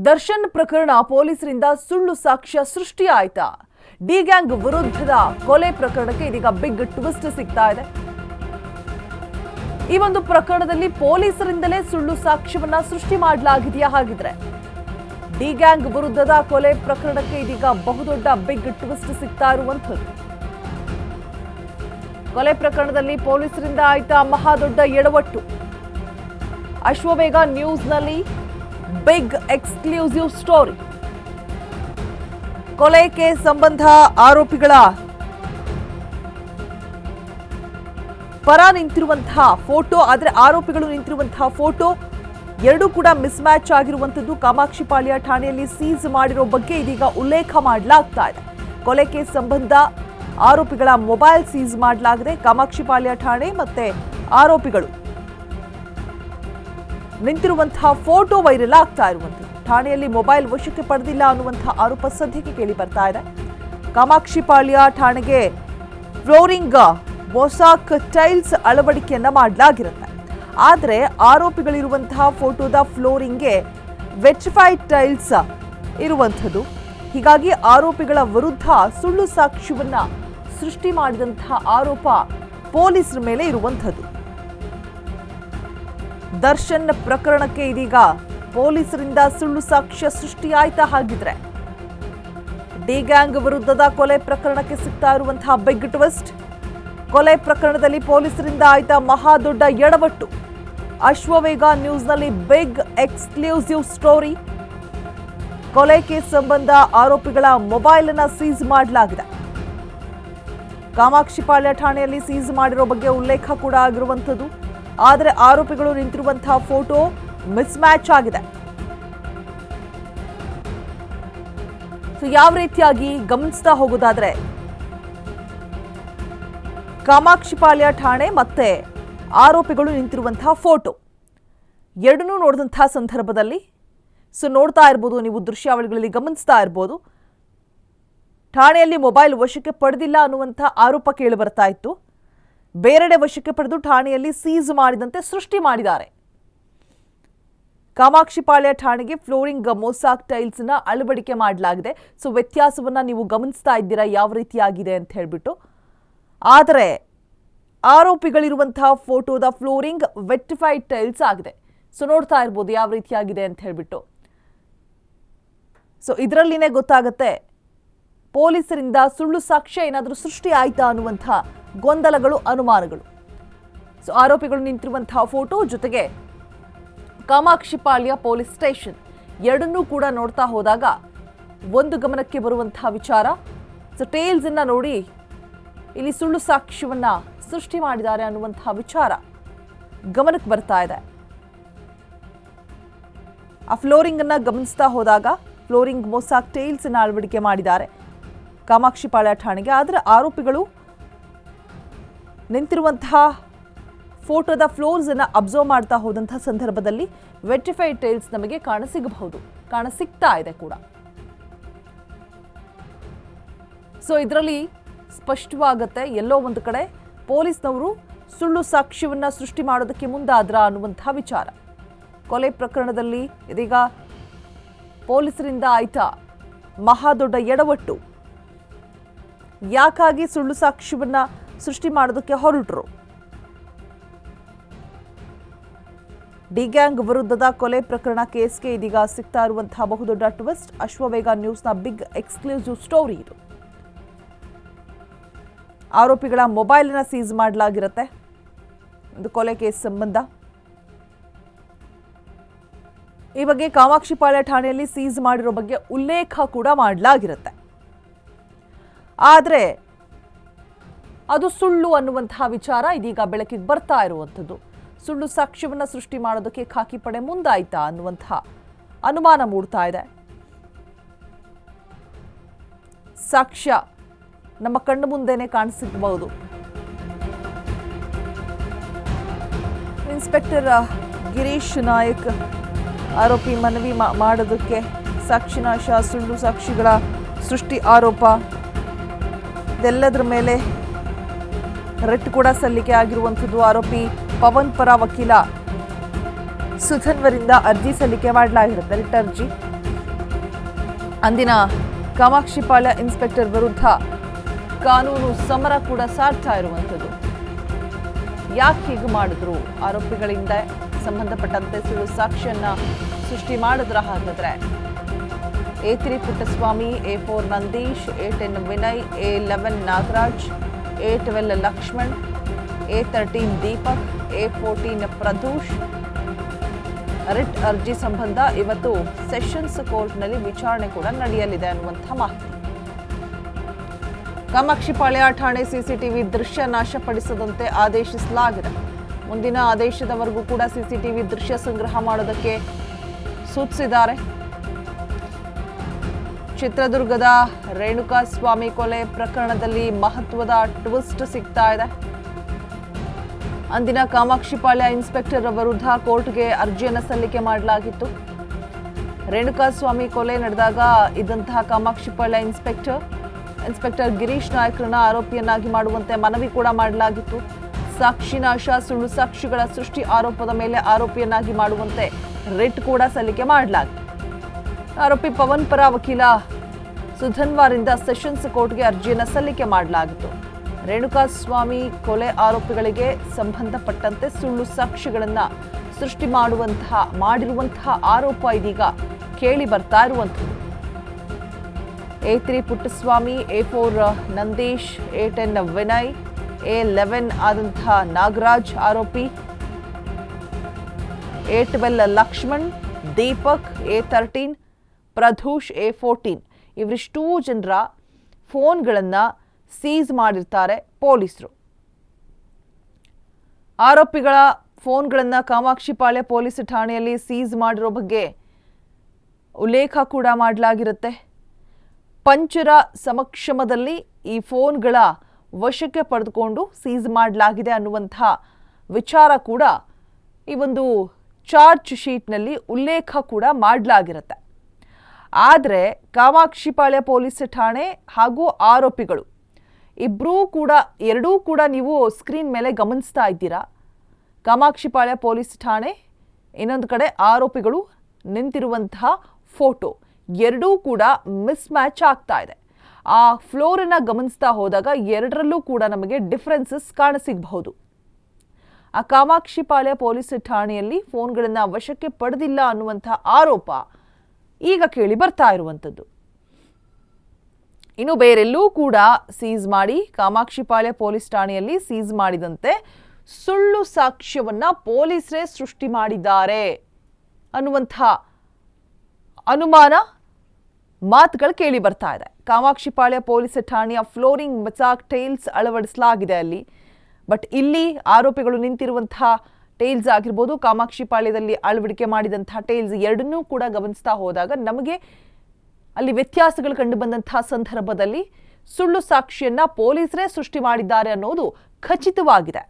ದರ್ಶನ್ ಪ್ರಕರಣ ಪೊಲೀಸರಿಂದ ಸುಳ್ಳು ಸಾಕ್ಷ್ಯ ಸೃಷ್ಟಿಯಾಯಿತಾ? ಡಿ ಗ್ಯಾಂಗ್ ವಿರುದ್ಧದ ಕೊಲೆ ಪ್ರಕರಣಕ್ಕೆ ಇದೀಗ ಬಿಗ್ ಟ್ವಿಸ್ಟ್ ಸಿಗ್ತಾ ಇದೆ. ಈ ಒಂದು ಪ್ರಕರಣದಲ್ಲಿ ಪೊಲೀಸರಿಂದಲೇ ಸುಳ್ಳು ಸಾಕ್ಷ್ಯವನ್ನ ಸೃಷ್ಟಿ ಮಾಡಲಾಗಿದೆಯಾ? ಹಾಗಿದ್ರೆ ಡಿ ಗ್ಯಾಂಗ್ ವಿರುದ್ಧದ ಕೊಲೆ ಪ್ರಕರಣಕ್ಕೆ ಇದೀಗ ಬಹುದೊಡ್ಡ ಬಿಗ್ ಟ್ವಿಸ್ಟ್ ಸಿಗ್ತಾ ಇರುವಂಥದ್ದು. ಕೊಲೆ ಪ್ರಕರಣದಲ್ಲಿ ಪೊಲೀಸರಿಂದ ಆಯ್ತಾ ಮಹಾದೊಡ್ಡ ಎಡವಟ್ಟು. ಅಶ್ವವೇಗ ನ್ಯೂಸ್ನಲ್ಲಿ ಬಿಗ್ ಎಕ್ಸ್ಕ್ಲೂಸಿವ್ ಸ್ಟೋರಿ. ಕೊಲೆಗೆ ಸಂಬಂಧ ಆರೋಪಿಗಳ ಪರ ನಿಂತಿರುವಂತಹ ಫೋಟೋ, ಆದರೆ ಆರೋಪಿಗಳು ನಿಂತಿರುವಂತಹ ಫೋಟೋ ಎರಡೂ ಕೂಡ ಮಿಸ್ ಮ್ಯಾಚ್ ಆಗಿರುವಂತದ್ದು ಕಾಮಾಕ್ಷಿಪಾಳ್ಯ ಠಾಣೆಯಲ್ಲಿ ಸೀಸ್ ಮಾಡಿರೋ ಬಗ್ಗೆ ಇದೀಗ ಉಲ್ಲೇಖ ಮಾಡಲಾಗ್ತಾ ಇದೆ. ಕೊಲೆಗೆ ಸಂಬಂಧ ಆರೋಪಿಗಳ ಮೊಬೈಲ್ ಸೀಸ್ ಮಾಡಲಾಗಿದೆ. ಕಾಮಾಕ್ಷಿಪಾಳ್ಯ ಠಾಣೆ ಮತ್ತೆ ಆರೋಪಿಗಳು ನಿಂತಿರುವಂತಹ ಫೋಟೋ ವೈರಲ್ ಆಗ್ತಾ ಇರುವಂಥದ್ದು. ಠಾಣೆಯಲ್ಲಿ ಮೊಬೈಲ್ ವಶಕ್ಕೆ ಪಡೆದಿಲ್ಲ ಅನ್ನುವಂತಹ ಆರೋಪ ಸದ್ಯಕ್ಕೆ ಕೇಳಿ ಬರ್ತಾ ಇದೆ. ಕಾಮಾಕ್ಷಿಪಾಳ್ಯ ಠಾಣೆಗೆ ಫ್ಲೋರಿಂಗ್ ಮೊಸಾಕ್ ಟೈಲ್ಸ್ ಅಳವಡಿಕೆಯನ್ನ ಮಾಡಲಾಗಿರುತ್ತೆ. ಆದರೆ ಆರೋಪಿಗಳಿರುವಂತಹ ಫೋಟೋದ ಫ್ಲೋರಿಂಗ್ಗೆ ವೆಟ್ರಿಫೈಡ್ ಟೈಲ್ಸ್ ಇರುವಂಥದ್ದು. ಹೀಗಾಗಿ ಆರೋಪಿಗಳ ವಿರುದ್ಧ ಸುಳ್ಳು ಸಾಕ್ಷ್ಯವನ್ನ ಸೃಷ್ಟಿ ಮಾಡಿದಂತಹ ಆರೋಪ ಪೊಲೀಸರ ಮೇಲೆ ಇರುವಂಥದ್ದು. ದರ್ಶನ್ ಪ್ರಕರಣಕ್ಕೆ ಇದೀಗ ಪೊಲೀಸರಿಂದ ಸುಳ್ಳು ಸಾಕ್ಷ್ಯ ಸೃಷ್ಟಿಯಾಯ್ತಾ? ಹಾಗಿದ್ರೆ ಡಿ ಗ್ಯಾಂಗ್ ವಿರುದ್ಧದ ಕೊಲೆ ಪ್ರಕರಣಕ್ಕೆ ಸಿಗ್ತಾ ಇರುವಂತಹ ಬಿಗ್ ಟ್ವಿಸ್ಟ್. ಕೊಲೆ ಪ್ರಕರಣದಲ್ಲಿ ಪೊಲೀಸರಿಂದ ಆಯ್ತಾ ಮಹಾದೊಡ್ಡ ಎಡವಟ್ಟು. ಅಶ್ವವೇಗ ನ್ಯೂಸ್ನಲ್ಲಿ ಬಿಗ್ ಎಕ್ಸ್ಕ್ಲೂಸಿವ್ ಸ್ಟೋರಿ. ಕೊಲೆಗೆ ಸಂಬಂಧ ಆರೋಪಿಗಳ ಮೊಬೈಲ್ ಅನ್ನ ಸೀಸ್ ಮಾಡಲಾಗಿದೆ. ಕಾಮಾಕ್ಷಿಪಾಳ್ಯ ಠಾಣೆಯಲ್ಲಿ ಸೀಸ್ ಮಾಡಿರೋ ಬಗ್ಗೆ ಉಲ್ಲೇಖ ಕೂಡ ಆಗಿರುವಂಥದ್ದು. ಆದರೆ ಆರೋಪಿಗಳು ನಿಂತಿರುವಂತಹ ಫೋಟೋ ಮಿಸ್ ಮ್ಯಾಚ್ ಆಗಿದೆ. ಯಾವ ರೀತಿಯಾಗಿ ಗಮನಿಸ್ತಾ ಹೋಗೋದಾದ್ರೆ, ಕಾಮಾಕ್ಷಿಪಾಳ್ಯ ಠಾಣೆ ಮತ್ತೆ ಆರೋಪಿಗಳು ನಿಂತಿರುವಂತಹ ಫೋಟೋ ಎರಡನ್ನೂ ನೋಡಿದಂತಹ ಸಂದರ್ಭದಲ್ಲಿ ನೋಡ್ತಾ ಇರ್ಬೋದು, ನೀವು ದೃಶ್ಯಾವಳಿಗಳಲ್ಲಿ ಗಮನಿಸ್ತಾ ಇರ್ಬೋದು, ಠಾಣೆಯಲ್ಲಿ ಮೊಬೈಲ್ ವಶಕ್ಕೆ ಪಡೆದಿಲ್ಲ ಅನ್ನುವಂಥ ಆರೋಪ ಕೇಳಿ ಬರ್ತಾ ಇತ್ತು. ಬೇರೆಡೆ ವಶಕ್ಕೆ ಪಡೆದು ಠಾಣೆಯಲ್ಲಿ ಸೀಸ್ ಮಾಡಿದಂತೆ ಸೃಷ್ಟಿ ಮಾಡಿದ್ದಾರೆ. ಕಾಮಾಕ್ಷಿಪಾಳ್ಯ ಠಾಣೆಗೆ ಫ್ಲೋರಿಂಗ್ ಮೊಸಾಕ್ ಟೈಲ್ಸ್ ನ ಅಳವಡಿಕೆ ಮಾಡಲಾಗಿದೆ. ವ್ಯತ್ಯಾಸವನ್ನ ನೀವು ಗಮನಿಸ್ತಾ ಇದ್ದೀರಾ ಯಾವ ರೀತಿಯಾಗಿದೆ ಅಂತ ಹೇಳ್ಬಿಟ್ಟು. ಆದರೆ ಆರೋಪಿಗಳಿರುವಂತಹ ಫೋಟೋದ ಫ್ಲೋರಿಂಗ್ ವೆಟ್ರಿಫೈಡ್ ಟೈಲ್ಸ್ ಆಗಿದೆ. ನೋಡ್ತಾ ಇರ್ಬೋದು ಯಾವ ರೀತಿಯಾಗಿದೆ ಅಂತ ಹೇಳ್ಬಿಟ್ಟು. ಇದರಲ್ಲಿನೇ ಗೊತ್ತಾಗುತ್ತೆ ಪೊಲೀಸರಿಂದ ಸುಳ್ಳು ಸಾಕ್ಷ್ಯ ಏನಾದರೂ ಸೃಷ್ಟಿ ಆಯ್ತಾ ಅನ್ನುವಂತಹ ಗೊಂದಲಗಳು, ಅನುಮಾನಗಳು. ಆರೋಪಿಗಳು ನಿಂತಿರುವಂತಹ ಫೋಟೋ ಜೊತೆಗೆ ಕಾಮಾಕ್ಷಿಪಾಳ್ಯ ಪೊಲೀಸ್ ಸ್ಟೇಷನ್ ಎರಡನ್ನೂ ಕೂಡ ನೋಡ್ತಾ ಹೋದಾಗ ಒಂದು ಗಮನಕ್ಕೆ ಬರುವಂತಹ ವಿಚಾರ, ಟೇಲ್ಸ್ ಅನ್ನ ನೋಡಿ ಇಲ್ಲಿ ಸುಳ್ಳು ಸಾಕ್ಷ್ಯವನ್ನ ಸೃಷ್ಟಿ ಮಾಡಿದ್ದಾರೆ ಅನ್ನುವಂತಹ ವಿಚಾರ ಗಮನಕ್ಕೆ ಬರ್ತಾ ಇದೆ. ಆ ಫ್ಲೋರಿಂಗ್ ಅನ್ನ ಗಮನಿಸ್ತಾ ಹೋದಾಗ ಫ್ಲೋರಿಂಗ್ ಮೊಸಾಕ್ ಟೈಲ್ಸ್ ಅನ್ನ ಅಳವಡಿಕೆ ಮಾಡಿದ್ದಾರೆ ಕಾಮಾಕ್ಷಿಪಾಳ್ಯ ಠಾಣೆಗೆ. ಆದರೆ ಆರೋಪಿಗಳು ನಿಂತಿರುವಂತಹ ಫೋಟೋದ ಫ್ಲೋರ್ಸ್ ಅನ್ನ ಅಬ್ಸರ್ವ್ ಮಾಡ್ತಾ ಹೋದಂತಹ ಸಂದರ್ಭದಲ್ಲಿ ವೆಟ್ರಿಫೈಡ್ ಟೈಲ್ಸ್ ನಮಗೆ ಕಾಣಸಿಗ್ತಾ ಇದೆ ಕೂಡ. ಇದರಲ್ಲಿ ಸ್ಪಷ್ಟವಾಗುತ್ತೆ ಎಲ್ಲೋ ಒಂದು ಕಡೆ ಪೊಲೀಸ್ನವರು ಸುಳ್ಳು ಸಾಕ್ಷ್ಯವನ್ನ ಸೃಷ್ಟಿ ಮಾಡೋದಕ್ಕೆ ಮುಂದಾದ್ರ ಅನ್ನುವಂತಹ ವಿಚಾರ. ಕೊಲೆ ಪ್ರಕರಣದಲ್ಲಿ ಇದೀಗ ಪೊಲೀಸರಿಂದ ಆಯ್ತಾ ಮಹಾದೊಡ್ಡ ಎಡವಟ್ಟು. ಯಾಕಾಗಿ ಸುಳ್ಳು ಸಾಕ್ಷ್ಯವನ್ನ ಸೃಷ್ಟಿ ಮಾಡೋದಕ್ಕೆ ಹೊರಟರು? ಡಿ ಗ್ಯಾಂಗ್ ವಿರುದ್ಧದ ಕೊಲೆ ಪ್ರಕರಣ ಕೇಸ್ಗೆ ಇದೀಗ ಸಿಗ್ತಾ ಇರುವಂತಹ ಬಹುದೊಡ್ಡ ಟ್ವಿಸ್ಟ್. ಅಶ್ವವೇಗ ನ್ಯೂಸ್ನ ಬಿಗ್ ಎಕ್ಸ್ಕ್ಲೂಸಿವ್ ಸ್ಟೋರಿ ಇದು. ಆರೋಪಿಗಳ ಮೊಬೈಲ್ ಅನ್ನ ಸೀಸ್ ಮಾಡಲಾಗಿರುತ್ತೆ. ಒಂದು ಕೊಲೆ ಕೇಸ್ ಸಂಬಂಧ ಈ ಬಗ್ಗೆ ಕಾಮಾಕ್ಷಿಪಾಳ್ಯ ಠಾಣೆಯಲ್ಲಿ ಸೀಸ್ ಮಾಡಿರೋ ಬಗ್ಗೆ ಉಲ್ಲೇಖ ಕೂಡ ಮಾಡಲಾಗಿರುತ್ತೆ. ಆದರೆ ಅದು ಸುಳ್ಳು ಅನ್ನುವಂತಹ ವಿಚಾರ ಇದೀಗ ಬೆಳಕಿಗೆ ಬರ್ತಾ ಇರುವಂಥದ್ದು. ಸುಳ್ಳು ಸಾಕ್ಷ್ಯವನ್ನ ಸೃಷ್ಟಿ ಮಾಡೋದಕ್ಕೆ ಖಾಕಿ ಪಡೆ ಮುಂದಾಯ್ತಾ ಅನ್ನುವಂತಹ ಅನುಮಾನ ಮೂಡ್ತಾ ಇದೆ. ಸಾಕ್ಷ್ಯ ನಮ್ಮ ಕಣ್ಣು ಮುಂದೆನೆ ಕಾಣಿಸಿರಬಹುದು. ಇನ್ಸ್ಪೆಕ್ಟರ್ ಗಿರೀಶ್ ನಾಯಕ್ ಆರೋಪಿ ಮನವಿ ಮಾಡೋದಕ್ಕೆ ಸಾಕ್ಷಿನಾಶ, ಸುಳ್ಳು ಸಾಕ್ಷಿಗಳ ಸೃಷ್ಟಿ ಆರೋಪ, ಇದೆಲ್ಲದರ ಮೇಲೆ ರಿಟ್ ಕೂಡ ಸಲ್ಲಿಕೆ ಆಗಿರುವಂಥದ್ದು. ಆರೋಪಿ ಪವನ್ ಪರ ವಕೀಲ ಸುಧನ್ವರಿಂದ ಅರ್ಜಿ ಸಲ್ಲಿಕೆ ಮಾಡಲಾಗಿರುತ್ತೆ, ರಿಟ್ ಅರ್ಜಿ. ಅಂದಿನ ಕಾಮಾಕ್ಷಿಪಾಳ್ಯ ಇನ್ಸ್ಪೆಕ್ಟರ್ ವಿರುದ್ಧ ಕಾನೂನು ಸಮರ ಕೂಡ ಸಾರ್ತಾ ಇರುವಂಥದ್ದು. ಯಾಕೆ ಹೀಗೆ ಮಾಡಿದ್ರು? ಆರೋಪಿಗಳಿಂದ ಸಂಬಂಧಪಟ್ಟಂತೆ ಸುಳ್ಳು ಸಾಕ್ಷಿಯನ್ನ ಸೃಷ್ಟಿ ಮಾಡಿದ್ರ? ಹಾಗಾದ್ರೆ A3 Puttaswamy, A4 Nandish, A10 Vinay, A11 Nagaraj, A12 Lakshman, A13 Deepak, A14 Pradosh writ ಅರ್ಜಿ ಸಂಬಂಧ ಇವತ್ತು ಸೆಷನ್ಸ್ ಕೋರ್ಟ್ನಲ್ಲಿ ವಿಚಾರಣೆ ಕೂಡ ನಡೆಯಲಿದೆ ಅನ್ನುವಂಥ ಮಾಹಿತಿ. ಕಾಮಾಕ್ಷಿಪಾಳ್ಯ ಠಾಣೆ ಸಿಸಿಟಿವಿ ದೃಶ್ಯ ನಾಶಪಡಿಸದಂತೆ ಆದೇಶಿಸಲಾಗಿದೆ. ಮುಂದಿನ ಆದೇಶದವರೆಗೂ ಕೂಡ ಸಿಸಿಟಿವಿ ದೃಶ್ಯ ಸಂಗ್ರಹ ಮಾಡೋದಕ್ಕೆ ಸೂಚಿಸಿದ್ದಾರೆ. ಚಿತ್ರದುರ್ಗದ ರೇಣುಕಾಸ್ವಾಮಿ ಕೊಲೆ ಪ್ರಕರಣದಲ್ಲಿ ಮಹತ್ವದ ಟ್ವಿಸ್ಟ್ ಸಿಗ್ತಾ ಇದೆ. ಅಂದಿನ ಕಾಮಾಕ್ಷಿಪಾಳ್ಯ ಇನ್ಸ್ಪೆಕ್ಟರ್ ವಿರುದ್ಧ ಕೋರ್ಟ್ಗೆ ಅರ್ಜಿಯನ್ನು ಸಲ್ಲಿಕೆ ಮಾಡಲಾಗಿತ್ತು. ರೇಣುಕಾಸ್ವಾಮಿ ಕೊಲೆ ನಡೆದಾಗ ಇದ್ದಂತಹ ಕಾಮಾಕ್ಷಿಪಾಳ್ಯ ಇನ್ಸ್ಪೆಕ್ಟರ್ ಗಿರೀಶ್ ನಾಯ್ಕರನ್ನ ಆರೋಪಿಯನ್ನಾಗಿ ಮಾಡುವಂತೆ ಮನವಿ ಕೂಡ ಮಾಡಲಾಗಿತ್ತು. ಸಾಕ್ಷಿನಾಶ, ಸುಳ್ಳು ಸಾಕ್ಷಿಗಳ ಸೃಷ್ಟಿ ಆರೋಪದ ಮೇಲೆ ಆರೋಪಿಯನ್ನಾಗಿ ಮಾಡುವಂತೆ ರಿಟ್ ಕೂಡ ಸಲ್ಲಿಕೆ ಮಾಡಲಾಗಿತ್ತು. ಆರೋಪಿ ಪವನ್ ಪರ ವಕೀಲ ಸುಧನ್ವಾರಿಂದ ಸೆಷನ್ಸ್ ಕೋರ್ಟ್ಗೆ ಅರ್ಜಿಯನ್ನು ಸಲ್ಲಿಕೆ ಮಾಡಲಾಗಿತ್ತು. ರೇಣುಕಾಸ್ವಾಮಿ ಕೊಲೆ ಆರೋಪಿಗಳಿಗೆ ಸಂಬಂಧಪಟ್ಟಂತೆ ಸುಳ್ಳು ಸಾಕ್ಷಿಗಳನ್ನ ಸೃಷ್ಟಿ ಮಾಡಿರುವಂತಹ ಆರೋಪ ಇದೀಗ ಕೇಳಿ ಬರ್ತಾ ಇರುವಂಥದ್ದು. A3 Puttaswamy, A4 Nandish, A10 Vinay, A11 ಆದಂತಹ ನಾಗರಾಜ್ ಆರೋಪಿ, A12 Lakshman, Deepak, A13 ಪ್ರದೂಷ್, A14 ಇವರಿಷ್ಟೂ ಜನರ ಫೋನ್ಗಳನ್ನು ಸೀಸ್ ಮಾಡಿರ್ತಾರೆ ಪೊಲೀಸರು. ಆರೋಪಿಗಳ ಫೋನ್ಗಳನ್ನು ಕಾಮಾಕ್ಷಿಪಾಳ್ಯ ಪೊಲೀಸ್ ಠಾಣೆಯಲ್ಲಿ ಸೀಸ್ ಮಾಡಿರೋ ಬಗ್ಗೆ ಉಲ್ಲೇಖ ಕೂಡ ಮಾಡಲಾಗಿರುತ್ತೆ. ಪಂಚರ ಸಮಕ್ಷಮದಲ್ಲಿ ಈ ಫೋನ್ಗಳ ವಶಕ್ಕೆ ಪಡೆದುಕೊಂಡು ಸೀಸ್ ಮಾಡಲಾಗಿದೆ ಅನ್ನುವಂಥ ವಿಚಾರ ಕೂಡ ಈ ಒಂದು ಚಾರ್ಜ್ ಶೀಟ್ನಲ್ಲಿ ಉಲ್ಲೇಖ ಕೂಡ ಮಾಡಲಾಗಿರುತ್ತೆ. ಆದರೆ ಕಾಮಾಕ್ಷಿಪಾಳ್ಯ ಪೊಲೀಸ್ ಠಾಣೆ ಹಾಗೂ ಆರೋಪಿಗಳು ಎರಡೂ ಕೂಡ ನೀವು ಸ್ಕ್ರೀನ್ ಮೇಲೆ ಗಮನಿಸ್ತಾ ಇದ್ದೀರಾ. ಕಾಮಾಕ್ಷಿಪಾಳ್ಯ ಪೊಲೀಸ್ ಠಾಣೆ, ಇನ್ನೊಂದು ಕಡೆ ಆರೋಪಿಗಳು ನಿಂತಿರುವಂತಹ ಫೋಟೋ ಎರಡೂ ಕೂಡ ಮಿಸ್ ಮ್ಯಾಚ್ ಆಗ್ತಾ ಇದೆ. ಆ ಫ್ಲೋರನ್ನು ಗಮನಿಸ್ತಾ ಹೋದಾಗ ಎರಡರಲ್ಲೂ ಕೂಡ ನಮಗೆ ಡಿಫರೆನ್ಸಸ್ ಕಾಣಸಿಗಬಹುದು. ಆ ಕಾಮಾಕ್ಷಿಪಾಳ್ಯ ಪೊಲೀಸ್ ಠಾಣೆಯಲ್ಲಿ ಫೋನ್ಗಳನ್ನು ವಶಕ್ಕೆ ಪಡೆದಿಲ್ಲ ಅನ್ನುವಂಥ ಆರೋಪ ಈಗ ಕೇಳಿ ಬರ್ತಾ ಇರುವಂಥದ್ದು. ಇನ್ನು ಬೇರೆಲ್ಲೂ ಕೂಡ ಸೀಸ್ ಮಾಡಿ ಕಾಮಾಕ್ಷಿಪಾಳ್ಯ ಪೊಲೀಸ್ ಠಾಣೆಯಲ್ಲಿ ಸೀಸ್ ಮಾಡಿದಂತೆ ಸುಳ್ಳು ಸಾಕ್ಷ್ಯವನ್ನ ಪೊಲೀಸರೇ ಸೃಷ್ಟಿ ಮಾಡಿದ್ದಾರೆ ಅನ್ನುವಂಥ ಅನುಮಾನ ಮಾತುಗಳು ಕೇಳಿ ಬರ್ತಾ ಇದೆ. ಕಾಮಾಕ್ಷಿಪಾಳ್ಯ ಪೊಲೀಸ್ ಠಾಣೆಯ ಫ್ಲೋರಿಂಗ್ ಮಚಾಕ್ ಟೈಲ್ಸ್ ಅಳವಡಿಸಲಾಗಿದೆ ಅಲ್ಲಿ. ಬಟ್ ಇಲ್ಲಿ ಆರೋಪಿಗಳು ನಿಂತಿರುವಂತಹ ಟೈಲ್ಸ್ ಆಗಿರ್ಬೋದು, ಕಾಮಾಕ್ಷಿಪಾಳ್ಯದಲ್ಲಿ ಅಳವಡಿಕೆ ಮಾಡಿದಂತಹ ಟೈಲ್ಸ್ ಎರಡನ್ನೂ ಕೂಡ ಗಮನಿಸ್ತಾ ಹೋದಾಗ ನಮಗೆ ಅಲ್ಲಿ ವ್ಯತ್ಯಾಸಗಳು ಕಂಡು ಬಂದಂತಹ ಸಂದರ್ಭದಲ್ಲಿ ಸುಳ್ಳು ಸಾಕ್ಷಿಯನ್ನ ಪೊಲೀಸರೇ ಸೃಷ್ಟಿ ಮಾಡಿದ್ದಾರೆ ಅನ್ನೋದು ಖಚಿತವಾಗಿದೆ.